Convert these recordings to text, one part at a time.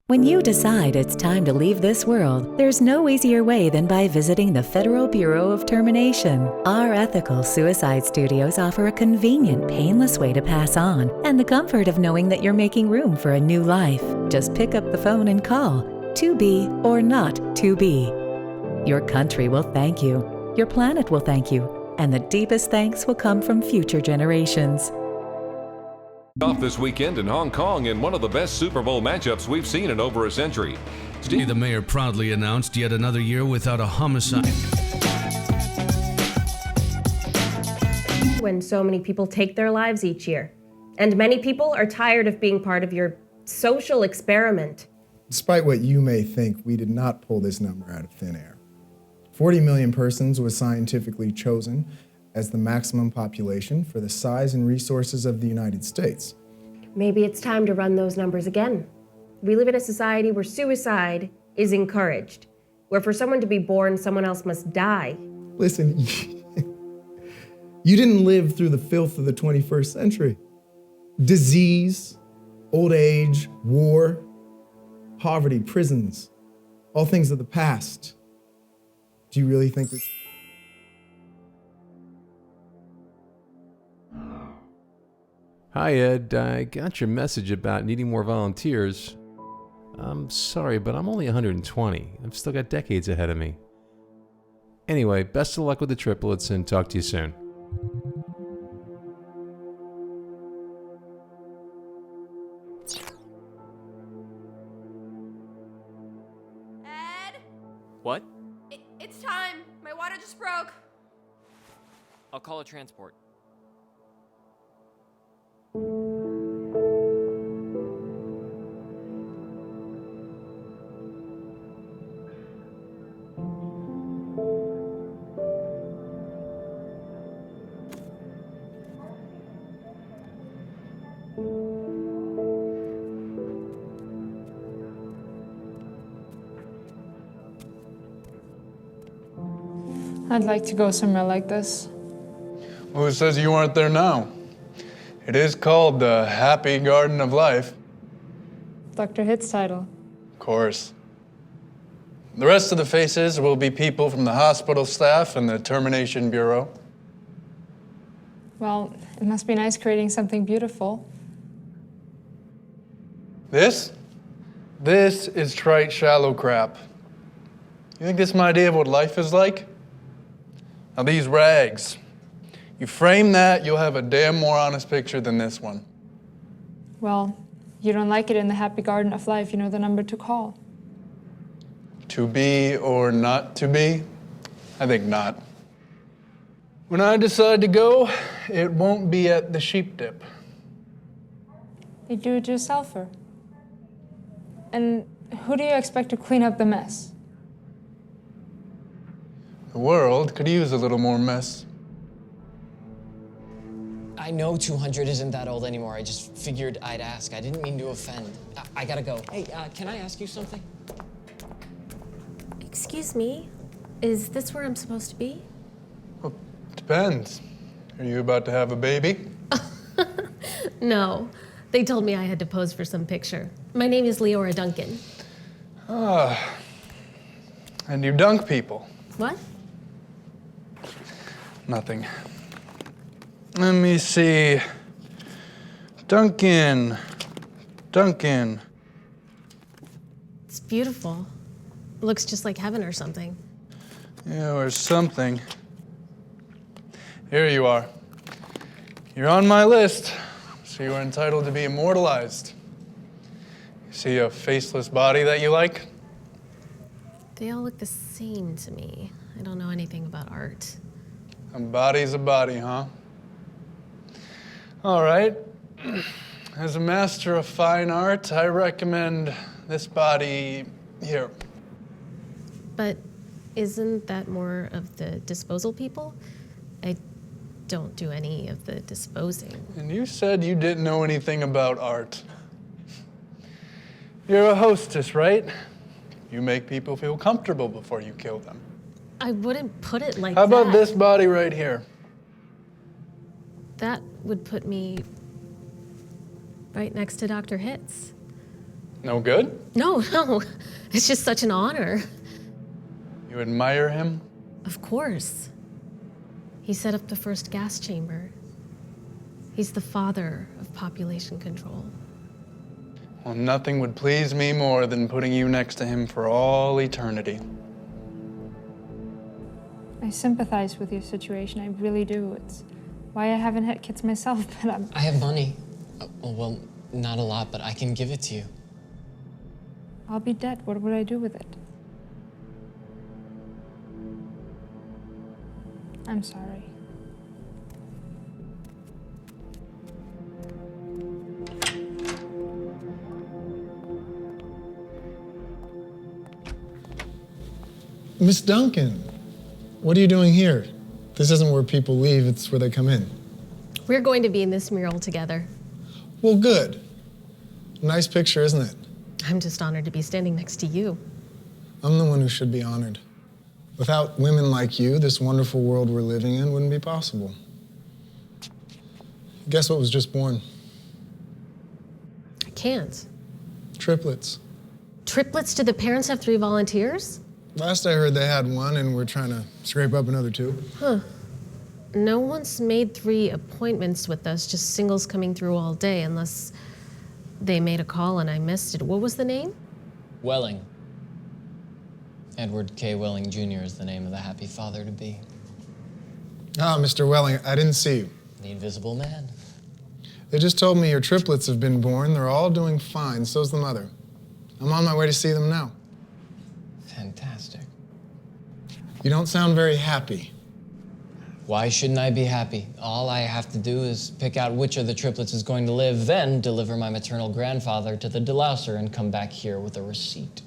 When you decide it's time to leave this world, there's no easier way than by visiting the Federal Bureau of Termination. Our ethical suicide studios offer a convenient, painless way to pass on, and the comfort of knowing that you're making room for a new life. Just pick up the phone and call 2B or not 2B. Your country will thank you, your planet will thank you, and the deepest thanks will come from future generations. Off this weekend in Hong Kong in one of the best Super Bowl matchups we've seen in over a century. The mayor proudly announced yet another year without a homicide. When so many people take their lives each year, and many people are tired of being part of your social experiment. Despite what you may think, we did not pull this number out of thin air. 40 million persons was scientifically chosen as the maximum population for the size and resources of the United States. Maybe it's time to run those numbers again. We live in a society where suicide is encouraged, where for someone to be born, someone else must die. Listen, you didn't live through the filth of the 21st century. Disease, old age, war, poverty, prisons, all things of the past. Do you really think we... Hi, Ed. I got your message about needing more volunteers. I'm sorry, but I'm only 120. I've still got decades ahead of me. Anyway, best of luck with the triplets and talk to you soon. Ed? What? It's time. My water just broke. I'll call a transport. I'd like to go somewhere like this. Who says you aren't there now? It is called the Happy Garden of Life. Dr. Hitz title. Of course. The rest of the faces will be people from the hospital staff and the Termination Bureau. Well, it must be nice creating something beautiful. This is trite, shallow crap. You think this is my idea of what life is like? Now these rags, you frame that, you'll have a damn more honest picture than this one. Well, you don't like it in the Happy Garden of Life, you know the number to call. To be or not to be? I think not. When I decide to go, it won't be at the sheep dip. You do it yourselfer. And who do you expect to clean up the mess? The world could use a little more mess. I know 200 isn't that old anymore. I just figured I'd ask. I didn't mean to offend. I gotta go. Hey, can I ask you something? Excuse me, is this where I'm supposed to be? Well, depends. Are you about to have a baby? No, they told me I had to pose for some picture. My name is Leora Duncan. Ah, and you dunk people. What? Nothing. Let me see. Duncan. It's beautiful. It looks just like heaven or something. Yeah, or something. Here you are. You're on my list, so you are entitled to be immortalized. You see a faceless body that you like? They all look the same to me. I don't know anything about art. A body's a body, huh? All right. As a master of fine art, I recommend this body here. But isn't that more of the disposal people? I don't do any of the disposing. And you said you didn't know anything about art. You're a hostess, right? You make people feel comfortable before you kill them. I wouldn't put it like How that. about this body right here? That would put me right next to Dr. Hitz. No good? No, no. It's just such an honor. You admire him? Of course. He set up the first gas chamber. He's the father of population control. Well, nothing would please me more than putting you next to him for all eternity. I sympathize with your situation, I really do. It's why I haven't had kids myself, but I have money. Well, not a lot, but I can give it to you. I'll be dead. What would I do with it? I'm sorry. Miss Duncan, what are you doing here? This isn't where people leave, it's where they come in. We're going to be in this mural together. Well, good. Nice picture, isn't it? I'm just honored to be standing next to you. I'm the one who should be honored. Without women like you, this wonderful world we're living in wouldn't be possible. Guess what was just born? I can't. Triplets. Triplets? Did the parents have 3 volunteers? Last I heard they had 1 and we're trying to scrape up another 2. Huh. No one's made 3 appointments with us, just singles coming through all day, unless they made a call and I missed it. What was the name? Wehling. Edward K. Wehling Jr. is the name of the happy father-to-be. Ah, Mr. Wehling, I didn't see you. The invisible man. They just told me your triplets have been born. They're all doing fine. So's the mother. I'm on my way to see them now. Fantastic. You don't sound very happy. Why shouldn't I be happy? All I have to do is pick out which of the triplets is going to live, then deliver my maternal grandfather to the delouser and come back here with a receipt.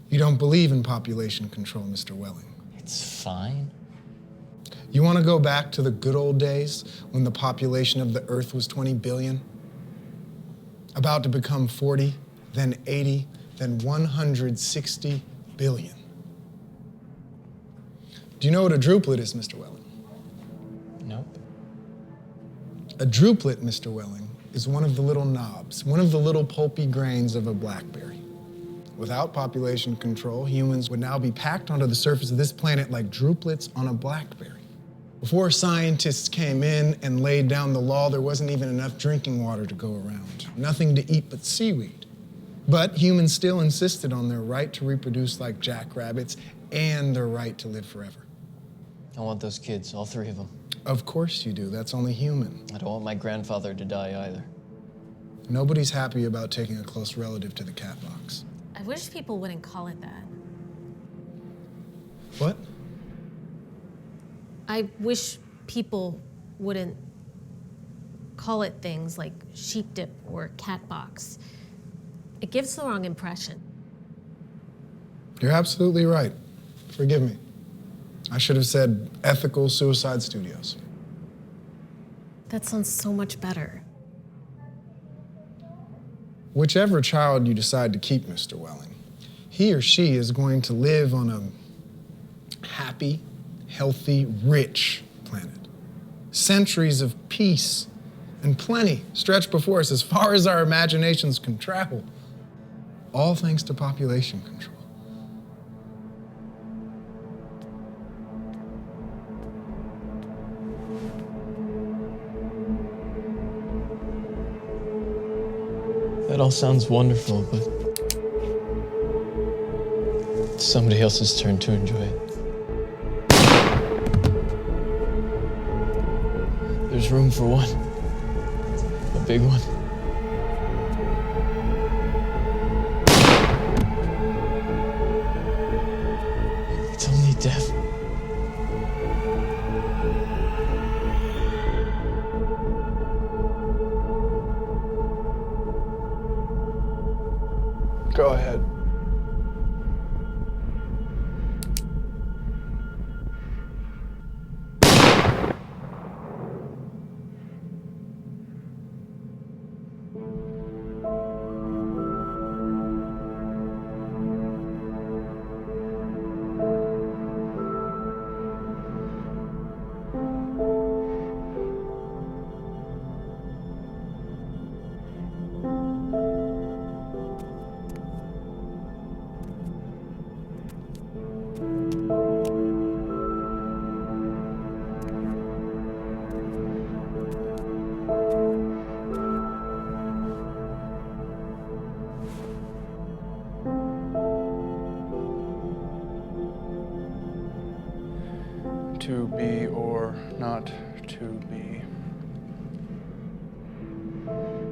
You don't believe in population control, Mr. Wehling. It's fine. You want to go back to the good old days when the population of the Earth was 20 billion? About to become 40, then 80, then 160 billion. Do you know what a druplet is, Mr. Wehling? Nope. A druplet, Mr. Wehling, is one of the little knobs, one of the little pulpy grains of a blackberry. Without population control, humans would now be packed onto the surface of this planet like drupelets on a blackberry. Before scientists came in and laid down the law, there wasn't even enough drinking water to go around. Nothing to eat but seaweed. But humans still insisted on their right to reproduce like jackrabbits and their right to live forever. I want those kids, all 3 of them. Of course you do. That's only human. I don't want my grandfather to die either. Nobody's happy about taking a close relative to the cat box. I wish people wouldn't call it that. What? I wish people wouldn't call it things like sheep dip or cat box. It gives the wrong impression. You're absolutely right. Forgive me. I should have said ethical suicide studios. That sounds so much better. Whichever child you decide to keep, Mr. Wehling, he or she is going to live on a happy, healthy, rich planet. Centuries of peace and plenty stretch before us as far as our imaginations can travel. All thanks to population control. That all sounds wonderful, but it's somebody else's turn to enjoy it. There's room for one. A big one. It's only death. Go ahead. to be or not to be.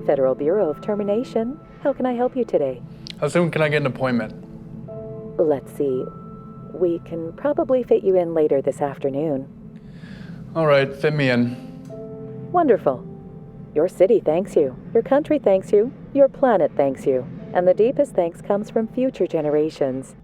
Federal Bureau of Termination. How can I help you today? How soon can I get an appointment? Let's see. We can probably fit you in later this afternoon. All right, fit me in. Wonderful. Your city thanks you. Your country thanks you. Your planet thanks you. And the deepest thanks comes from future generations.